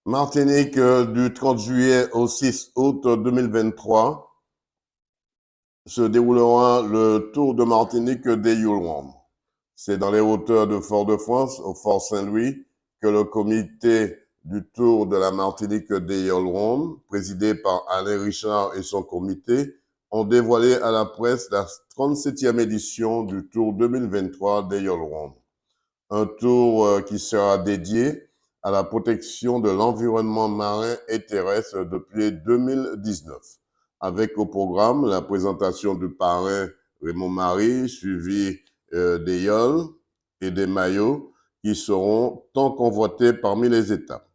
Martinique, du 30 juillet au 6 août 2023, se déroulera le Tour de Martinique des Yulwan. C'est dans les hauteurs de Fort-de-France, au Fort Saint-Louis, que le comité du Tour de la Martinique des Yulwan, présidé par Alain Richard et son comité, ont dévoilé à la presse la 37e édition du Tour 2023 des Yulwan. Un tour qui sera dédié à la protection de l'environnement marin et terrestre depuis 2019, avec au programme la présentation du parrain Raymond Marie, suivi des yoles et des maillots qui seront tant convoités parmi les étapes,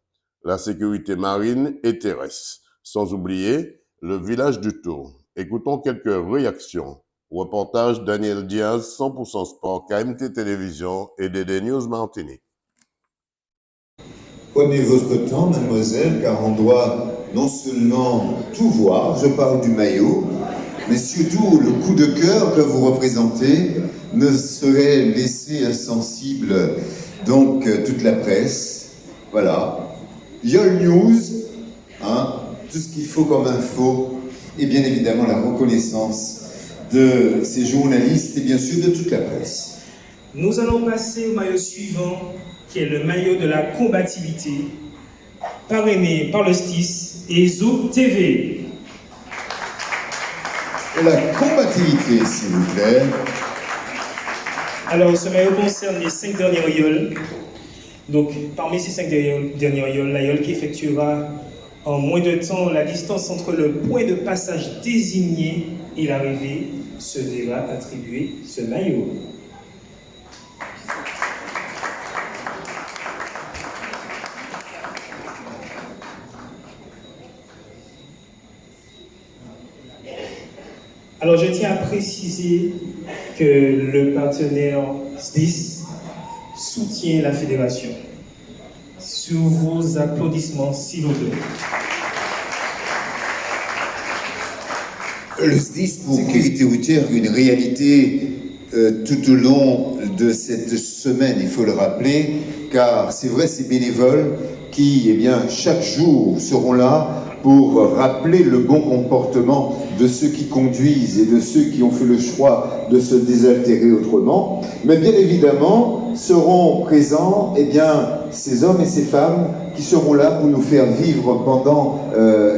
la sécurité marine et terrestre, sans oublier le village du Tour. Écoutons quelques réactions. Reportage Daniel Diaz, 100% Sport, KMT Télévision et DD News Martinique. Prenez votre temps, mademoiselle, car on doit non seulement tout voir, je parle du maillot, mais surtout le coup de cœur que vous représentez ne serait laissé insensible. Donc, toute la presse, voilà. Yol News, hein, tout ce qu'il faut comme info, et bien évidemment la reconnaissance de ces journalistes et bien sûr de toute la presse. Nous allons passer au maillot suivant, qui est le maillot de la combativité, parrainé par le STIS et Zou TV. La combativité, s'il vous plaît. Alors, ce maillot concerne les 5 dernières yoles. Donc, parmi ces 5 dernières yoles, la yole qui effectuera en moins de temps la distance entre le point de passage désigné et l'arrivée se verra attribuer ce maillot. Alors, je tiens à préciser que le partenaire SDIS soutient la fédération. Sous vos applaudissements, s'il vous plaît. Le SDIS pour sécurité routière, une réalité tout au long de cette semaine, il faut le rappeler, car c'est vrai, ces bénévoles qui, eh bien, chaque jour seront là pour rappeler le bon comportement de ceux qui conduisent et de ceux qui ont fait le choix de se désaltérer autrement, mais bien évidemment seront présents eh bien, ces hommes et ces femmes qui seront là pour nous faire vivre pendant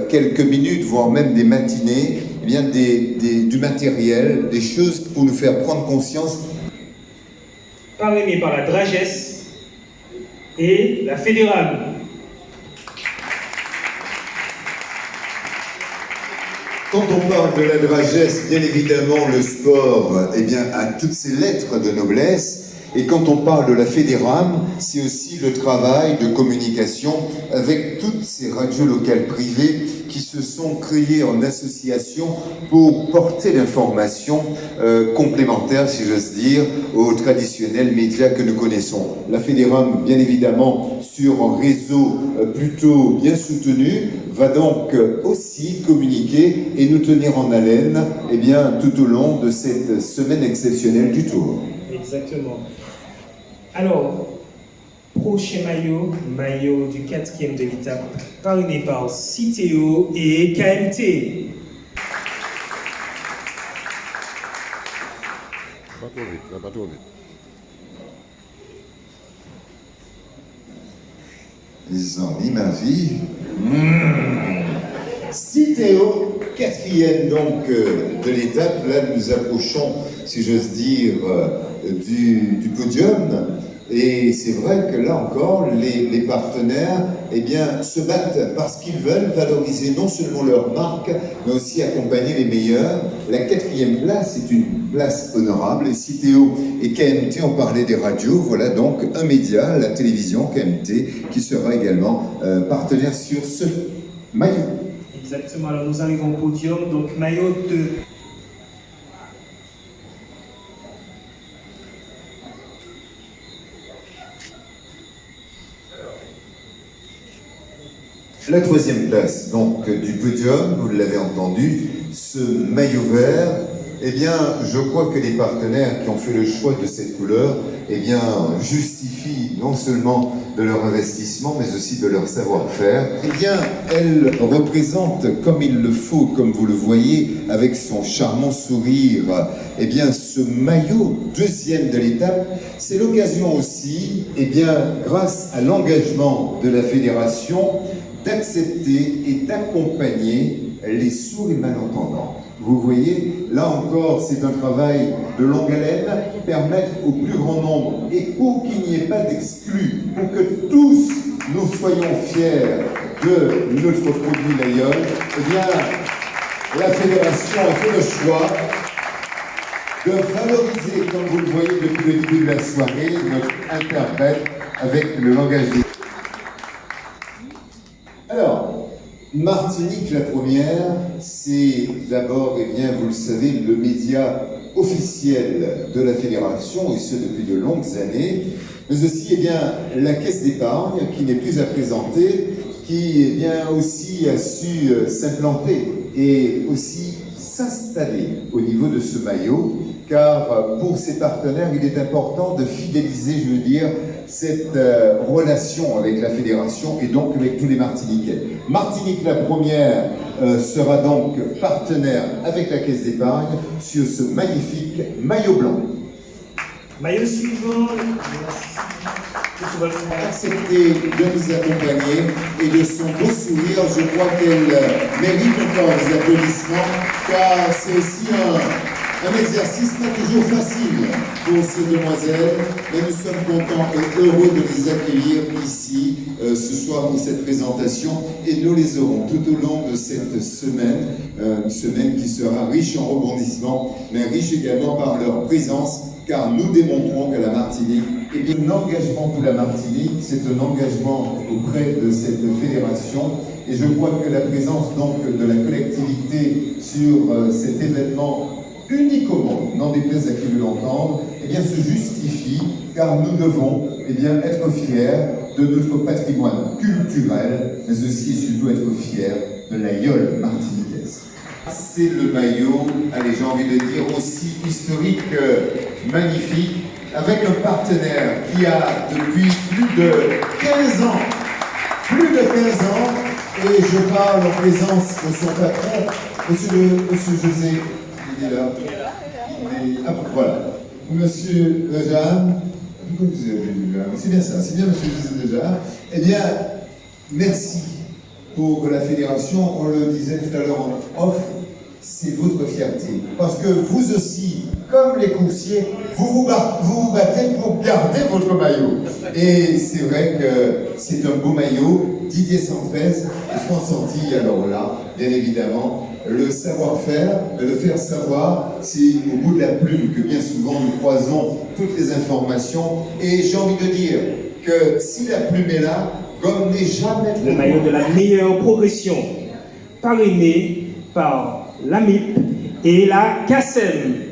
quelques minutes, voire même des matinées, eh bien, du matériel, des choses pour nous faire prendre conscience. Parrainé par la Dragesse et la Fédérale. Quand on parle de la Dragesse, bien évidemment, le sport eh bien, a toutes ses lettres de noblesse. Et quand on parle de la Fédérame, c'est aussi le travail de communication avec toutes ces radios locales privées qui se sont créées en association pour porter l'information complémentaire, si j'ose dire, aux traditionnels médias que nous connaissons. La Fédérame, bien évidemment, sur un réseau plutôt bien soutenu, va donc aussi communiquer et nous tenir en haleine eh bien, tout au long de cette semaine exceptionnelle du Tour. Exactement. Alors, prochain maillot, maillot du 4e de l'étape, parrainé par Citeo et KMT. Pas trop vite, pas trop vite. Ils ont mis ma vie. Citeo, 4e donc de l'étape. Là, nous approchons, si j'ose dire, du podium. Et c'est vrai que là encore, les partenaires eh bien, se battent parce qu'ils veulent valoriser non seulement leur marque, mais aussi accompagner les meilleurs. La 4e place est une place honorable. Et Citeo et KMT ont parlé des radios. Voilà donc un média, la télévision KMT, qui sera également partenaire sur ce maillot. Exactement. Alors nous arrivons au podium. Donc maillot de... La 3e place donc du podium, vous l'avez entendu, ce maillot vert eh bien, je crois que les partenaires qui ont fait le choix de cette couleur, eh bien, justifient non seulement de leur investissement, mais aussi de leur savoir-faire. Eh bien, elle représente comme il le faut, comme vous le voyez, avec son charmant sourire, eh bien, ce maillot deuxième de l'étape. C'est l'occasion aussi, eh bien, grâce à l'engagement de la fédération, d'accepter et d'accompagner les sourds et malentendants. Vous voyez, là encore, c'est un travail de longue haleine, permettre au plus grand nombre et pour qu'il n'y ait pas d'exclus, pour que tous nous soyons fiers de notre produit Layol, eh bien, la fédération a fait le choix de valoriser, comme vous le voyez depuis le début de la soirée, notre interprète avec le langage des... Alors, Martinique la première, c'est d'abord, eh bien, vous le savez, le média officiel de la fédération, et ce depuis de longues années, mais aussi, eh bien, la caisse d'épargne, qui n'est plus à présenter, qui, eh bien, aussi a su s'implanter et aussi s'installer au niveau de ce maillot, car pour ses partenaires, il est important de fidéliser, je veux dire, cette relation avec la fédération et donc avec tous les Martiniquais. Martinique la première sera donc partenaire avec la Caisse d'épargne sur ce magnifique maillot blanc. Maillot suivant, Accepter de nous accompagner et de son beau sourire, je crois qu'elle mérite encore des applaudissements, car c'est aussi un exercice pas toujours facile pour ces demoiselles, mais nous sommes contents et heureux de les accueillir ici ce soir pour cette présentation, et nous les aurons tout au long de cette semaine, une semaine qui sera riche en rebondissements, mais riche également par leur présence, car nous démontrons que la Martinique est un engagement pour la Martinique, c'est un engagement auprès de cette fédération, et je crois que la présence donc de la collectivité sur cet événement unique au monde, n'en déplaise à qui veut l'entendre, eh bien se justifie, car nous devons eh bien, être fiers de notre patrimoine culturel, mais aussi et surtout être fiers de l'aïeul martiniquaise. C'est le maillot, allez, j'ai envie de dire, aussi historique, magnifique, avec un partenaire qui a depuis plus de 15 ans, et je parle en présence de son patron, Monsieur José, il est là. Ah, voilà. Monsieur Lejean, pourquoi vous avez vu là? C'est bien ça, c'est bien Monsieur José Lejean. Eh bien, merci pour la fédération, on le disait tout à l'heure en off, c'est votre fierté. Parce que vous aussi, comme les coursiers, vous vous battez pour garder votre maillot. Et c'est vrai que c'est un beau maillot, Didier 113 et France Antilles, alors là, bien évidemment, le savoir-faire, le faire savoir, c'est au bout de la plume que bien souvent nous croisons toutes les informations. Et j'ai envie de dire que si la plume est là, comme n'est jamais trop le maillot de la meilleure progression, parrainé par l'AMIP et la CACEM.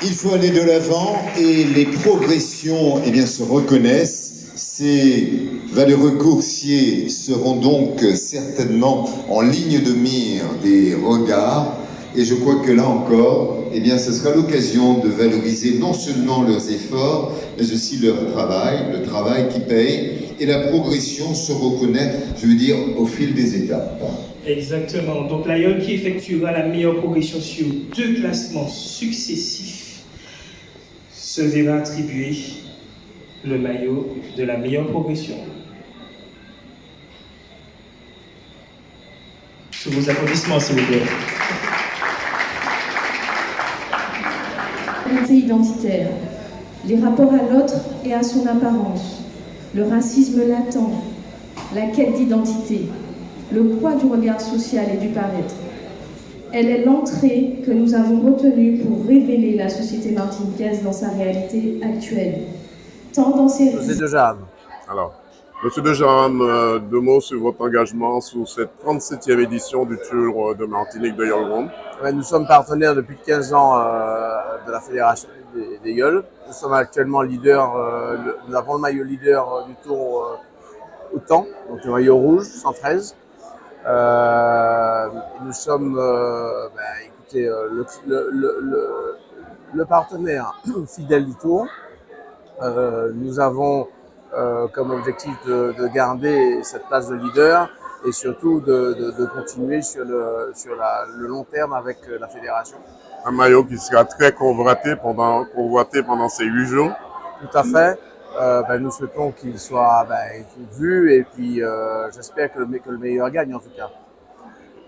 Il faut aller de l'avant et les progressions eh bien, se reconnaissent. Ces valeureux coursiers seront donc certainement en ligne de mire des regards. Et je crois que là encore, eh bien, ce sera l'occasion de valoriser non seulement leurs efforts, mais aussi leur travail, le travail qui paye, et la progression se reconnaît, je veux dire, au fil des étapes. Exactement. Donc l'aïeul qui effectuera la meilleure progression sur 2 classements successifs se verra attribuer le maillot de la meilleure progression. Sous vos applaudissements, s'il vous plaît. Identitaire, les rapports à l'autre et à son apparence, le racisme latent, la quête d'identité, le poids du regard social et du paraître. Elle est l'entrée que nous avons retenue pour révéler la société martiniquaise dans sa réalité actuelle. Tant dans ses... José Lejean. Alors, Monsieur de Jaram, deux mots sur votre engagement sur cette 37e édition du Tour de Martinique de Yolwand. Ouais, nous sommes partenaires depuis 15 ans de la Fédération des Yeuls. Nous sommes actuellement leaders, nous avons le maillot leader du Tour au temps, donc le maillot rouge, 113. Nous sommes, écoutez, le partenaire fidèle du Tour. Nous avons comme objectif de garder cette place de leader et surtout de continuer sur le long terme avec la fédération. Un maillot qui sera très convoité pendant ces 8 jours. Tout à fait. Nous souhaitons qu'il soit vu et puis j'espère que le meilleur gagne en tout cas.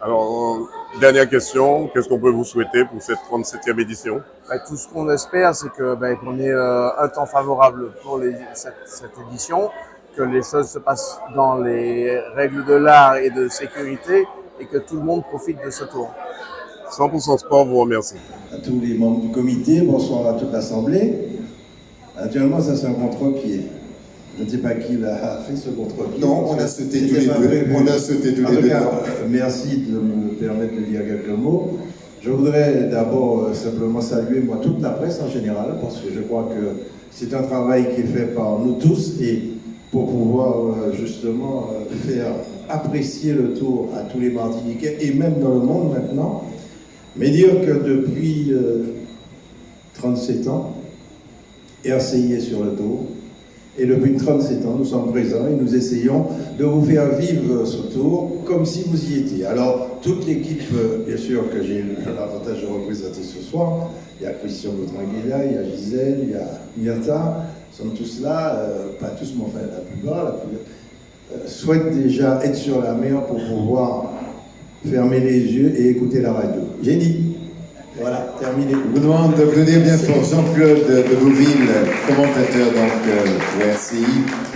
Alors, dernière question, qu'est-ce qu'on peut vous souhaiter pour cette 37e édition? Tout ce qu'on espère, c'est qu'on ait un temps favorable pour cette édition, que les choses se passent dans les règles de l'art et de sécurité et que tout le monde profite de ce tour. 100% Sport vous remercie. À tous les membres du comité, bonsoir à toute l'Assemblée. Actuellement, ça c'est un contre-pied. Je ne sais pas qui l'a fait ce contre-pied. Non, on a sauté tous les deux. On a sauté tous les deux. Merci de me permettre de dire quelques mots. Je voudrais d'abord simplement saluer moi toute la presse en général, parce que je crois que c'est un travail qui est fait par nous tous et pour pouvoir justement faire apprécier le tour à tous les Martiniquais et même dans le monde maintenant. Mais dire que depuis 37 ans, RCI est sur le tour. Et depuis 37 ans, nous sommes présents et nous essayons de vous faire vivre ce tour comme si vous y étiez. Alors, toute l'équipe, bien sûr, que j'ai l'avantage de représenter ce soir, il y a Christian Botranguilla, il y a Gisèle, il y a Myrta, ils sont tous là, pas tous, mais enfin la plupart, souhaitent déjà être sur la mer pour pouvoir fermer les yeux et écouter la radio. J'ai dit. Voilà, terminé. Je vous demande de venir bien fort. Jean-Claude de Beauville, commentateur pour RCI.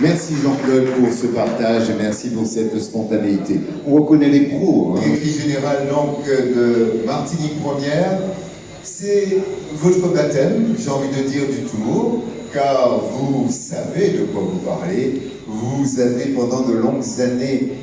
Merci Jean-Claude pour ce partage et merci pour cette spontanéité. On reconnaît les pros. Directrice générale donc de Martinique Première. C'est votre baptême, j'ai envie de dire, du tour, car vous savez de quoi vous parlez. Vous avez pendant de longues années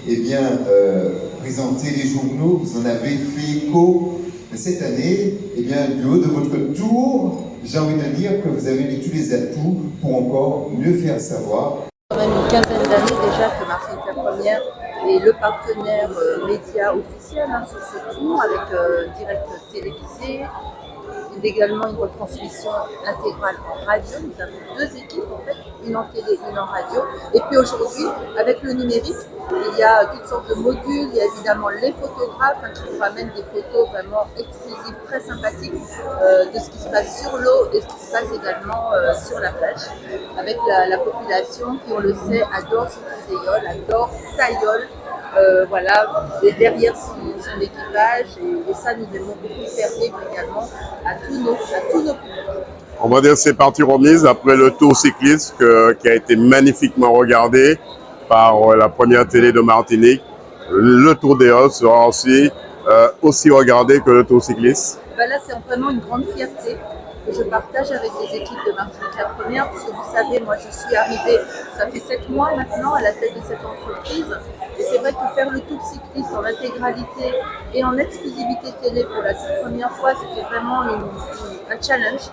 présenté les journaux, vous en avez fait écho. Cette année, du haut de votre tour, j'ai envie de dire que vous avez mis tous les atouts pour encore mieux faire savoir. Quand même une quinzaine d'années déjà que Martinique Première est le partenaire média officiel sur ce tour, avec direct télévisé, également une retransmission intégrale en radio. Nous avons deux équipes en fait, une en télé, une en radio. Et puis aujourd'hui, avec le numérique, il y a toutes sortes de modules, il y a évidemment les photographes qui nous ramènent des photos vraiment exclusives, très sympathiques de ce qui se passe sur l'eau et ce qui se passe également sur la plage, avec la population qui, on le sait, adore son Tour-des-Yoles, adore sa yole. Et derrière son équipage, et ça nous aimons beaucoup faire vivre également à tous nos publics. On va dire que c'est parti remise après le tour cycliste qui a été magnifiquement regardé par la première télé de Martinique. Le Tour des Yoles sera aussi regardé que le tour cycliste. Là, c'est vraiment une grande fierté que je partage avec les équipes de Martinique Première, parce que vous savez, moi je suis arrivée, ça fait 7 mois maintenant à la tête de cette entreprise, et c'est vrai que faire le tour cycliste en intégralité et en exclusivité télé pour la toute première fois, c'était vraiment un challenge.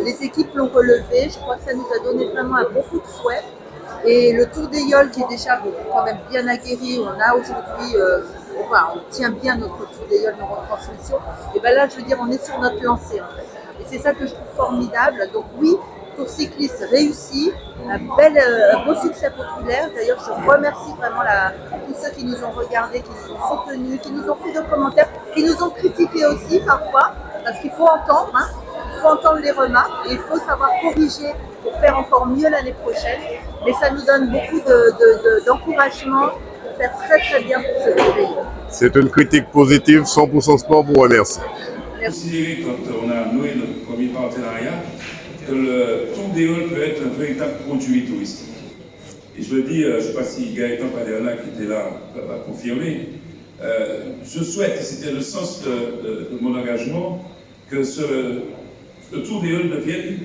Les équipes l'ont relevé, je crois que ça nous a donné vraiment un bon coup de fouet. Et le Tour des Yoles qui est déjà quand même bien aguerri, on a aujourd'hui, on tient bien notre Tour des Yoles, nos retransmissions, et là je veux dire on est sur notre lancée en fait. Et c'est ça que je trouve formidable. Donc oui, Tour cycliste réussi, un beau succès populaire. D'ailleurs je remercie vraiment tous ceux qui nous ont regardés, qui nous ont soutenus, qui nous ont fait de commentaires, qui nous ont critiqués aussi parfois, parce qu'il faut entendre, il faut entendre les remarques et il faut savoir corriger pour faire encore mieux l'année prochaine. Mais ça nous donne beaucoup d'encouragement pour faire très très bien pour ce Tour des Yoles. C'est une critique positive, 100% Sport vous remercie. Considérer quand on a noué notre premier partenariat que le Tour des Yoles peut être un véritable produit touristique. Et je le dis, je ne sais pas si Gaëtan Paderna qui était là va confirmer, je souhaite, et c'était le sens de mon engagement, que le Tour des Yoles devienne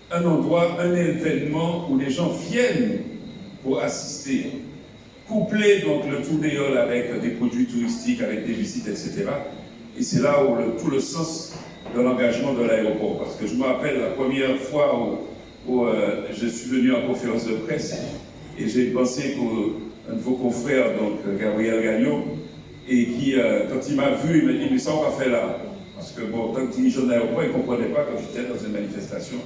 un endroit, un événement où les gens viennent pour assister, coupler donc le Tour des Yoles avec des produits touristiques, avec des visites, etc. Et c'est là où tout le sens de l'engagement de l'aéroport. Parce que je me rappelle la première fois où je suis venu en conférence de presse et j'ai pensé un de vos confrères, donc Gabriel Gagnon, et qui, quand il m'a vu, il m'a dit, mais ça on va faire là. Parce que bon, tant qu'il jeune d'aéroport, il ne comprenait pas quand j'étais dans une manifestation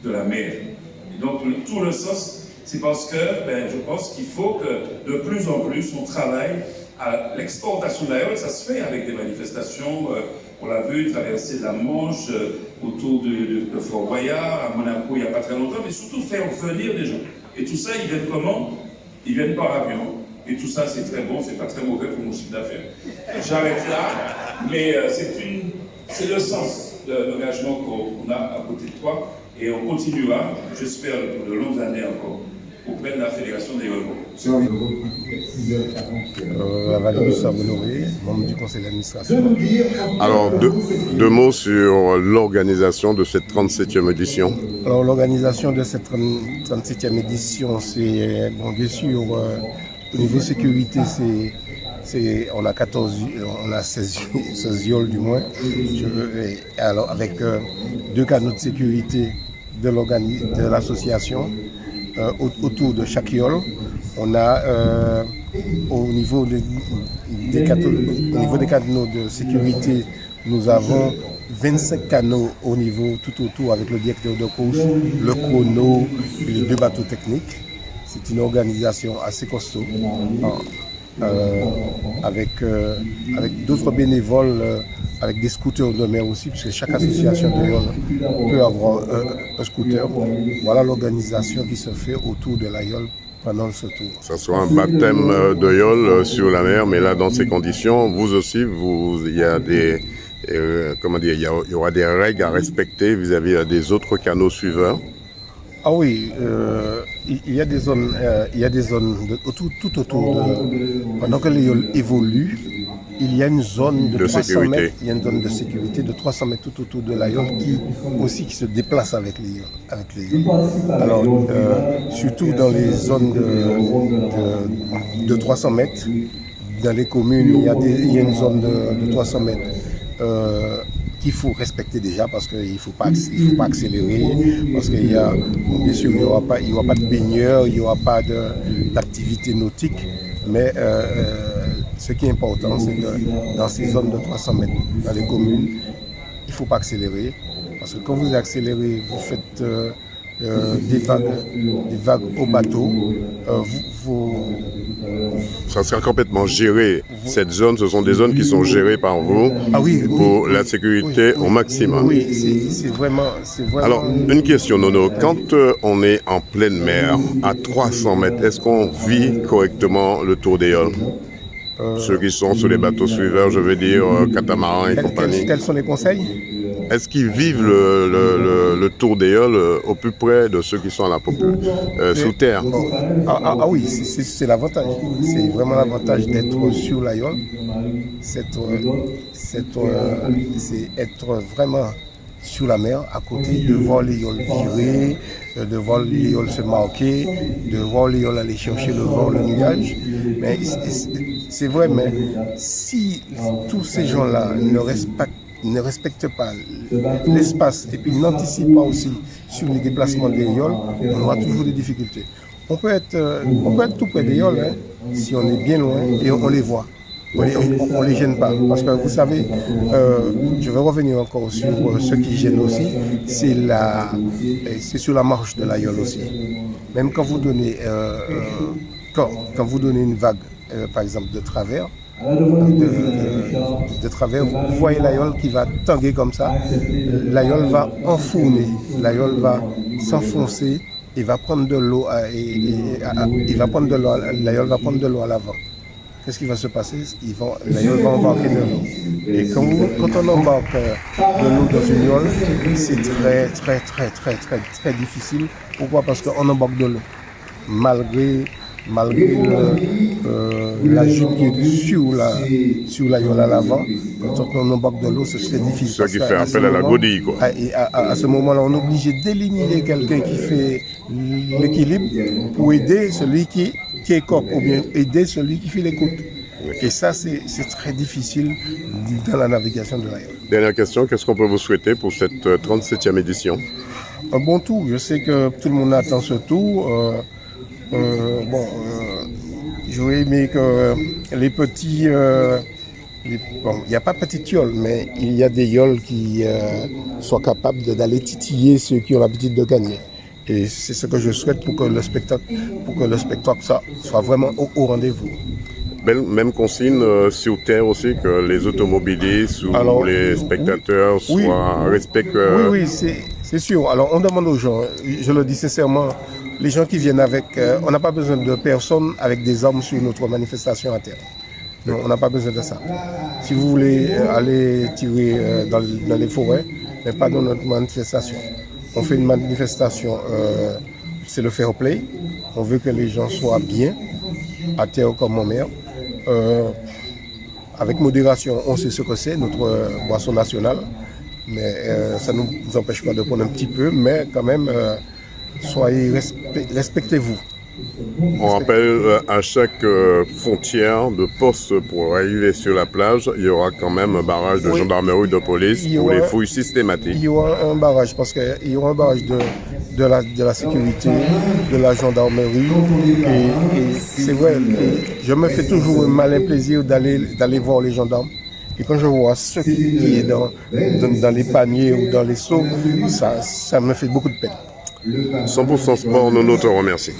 de la mer. Et donc tout le sens, c'est parce que je pense qu'il faut que de plus en plus on travaille à l'exportation de l'aéroport. Ça se fait avec des manifestations, on l'a vu, traverser la Manche, autour de Fort-Boyard, à Monaco il n'y a pas très longtemps, mais surtout faire venir des gens. Et tout ça, ils viennent comment? Ils viennent par avion. Et tout ça, c'est très bon, c'est pas très mauvais pour mon chiffre d'affaires. J'arrête là, mais c'est le sens de l'engagement qu'on a à côté de toi. Et on continuera, j'espère, pour de longues années encore, auprès de la Fédération des Yolbo. Valérie Honoré, membre du conseil d'administration. Alors, deux mots sur l'organisation de cette 37e édition. Alors, l'organisation de cette 37e édition, c'est, bon, bien sûr, au niveau sécurité, on a 16 yoles du moins. Alors, avec 2 canaux de sécurité de l'association autour de chaque yole. On a au niveau des canaux de sécurité, nous avons 25 canaux au niveau tout autour avec le directeur de course, le chrono et les 2 bateaux techniques. C'est une organisation assez costaud avec d'autres bénévoles, avec des scooters de mer aussi, puisque chaque association de yole peut avoir un scooter. Voilà l'organisation qui se fait autour de la yole pendant ce tour. Ça sera un baptême de yole sur la mer, mais là, dans ces conditions, vous aussi, il y a des... il y aura des règles à respecter vis-à-vis des autres canaux suiveurs. Ah oui, il y a des zones, tout autour pendant que les yoles évoluent, il y a une zone de 300 mètres, il y a une zone de sécurité de 300 mètres tout autour de la yole qui se déplace avec les yoles. Alors, surtout dans les zones de 300 mètres, dans les communes, il y a une zone de 300 mètres qu'il faut respecter déjà parce qu'il ne faut pas accélérer, parce qu'il y a, bien sûr, il n'y aura pas de baigneurs, il n'y aura pas d'activité nautique, mais ce qui est important, c'est que dans ces zones de 300 mètres, dans les communes, il ne faut pas accélérer, parce que quand vous accélérez, vous faites des vagues au bateau, ça sera complètement géré. Cette zone, ce sont des zones qui sont gérées par vous pour la sécurité au maximum. Oui, c'est vraiment... Alors, une question, Nono. Quand on est en pleine mer, à 300 mètres, est-ce qu'on vit correctement le tour des yoles? Ceux qui sont sur les bateaux suiveurs, je veux dire, catamarans et compagnie. Quels sont les conseils? Est-ce qu'ils vivent le tour des yoles au plus près de ceux qui sont à la sous terre? Ah oui, c'est l'avantage. C'est vraiment l'avantage d'être sur la yole. C'est être vraiment sur la mer, à côté, de voir les yoles virer, de voir les yoles se marquer, de voir les yoles aller chercher le vent, le nuage. Mais c'est vrai, mais si tous ces gens-là ne respectent pas l'espace et puis n'anticipent pas aussi sur les déplacements des yoles, on aura toujours des difficultés. On peut être tout près des yoles, hein, si on est bien loin et on les voit. On les gêne pas. Parce que vous savez, je vais revenir encore sur ce qui gêne aussi, c'est sur la marche de la yole aussi. Même quand vous donnez, quand vous donnez une vague, par exemple de travers, vous voyez la yole qui va tanguer comme ça, la yole va enfourner, la yole va s'enfoncer et va prendre de l'eau, la yole va prendre de l'eau à l'avant. Qu'est-ce qui va se passer? La yole va embarquer de l'eau. Et quand on embarque de l'eau dans une yole, c'est très difficile. Pourquoi? Parce qu'on embarque de l'eau. Malgré la jupe qui est sur la yole à l'avant, quand on embarque de l'eau, c'est très difficile. Ce qui fait appel à la godille, quoi. Et à ce moment-là, on est obligé d'éliminer quelqu'un qui fait l'équilibre pour aider celui qui écope, ou bien aider celui qui fait l'écoute. Et ça, c'est très difficile dans la navigation de la yole. Dernière question, qu'est-ce qu'on peut vous souhaiter pour cette 37e édition? Un bon tour. Je sais que tout le monde attend ce tour. Je j'aurais aimé que les petits... bon, il n'y a pas petite yole, mais il y a des yoles qui soient capables d'aller titiller ceux qui ont l'habitude de gagner. Et c'est ce que je souhaite pour que le spectacle soit vraiment au rendez-vous. Même consigne sur terre aussi, que les automobilistes ou les spectateurs respectent... Oui, c'est sûr. Alors on demande aux gens, je le dis sincèrement, les gens qui viennent avec... on n'a pas besoin de personnes avec des armes sur notre manifestation à terre. Non, on n'a pas besoin de ça. Si vous voulez aller tirer dans les forêts, mais pas dans notre manifestation. On fait une manifestation, c'est le fair play. On veut que les gens soient bien, à terre comme en mer. Avec modération, on sait ce que c'est, notre boisson nationale. Mais ça ne nous empêche pas de prendre un petit peu, mais quand même, respectez-vous. On rappelle à chaque frontière de poste pour arriver sur la plage, il y aura quand même un barrage de gendarmerie, de police pour les fouilles systématiques. Il y aura un barrage parce qu'il y aura un barrage de la sécurité, de la gendarmerie. Et c'est vrai, je me fais toujours un malin plaisir d'aller voir les gendarmes. Et quand je vois ce qui est dans les paniers ou dans les seaux, ça me fait beaucoup de peine. 100% Sport, Nono te remercie.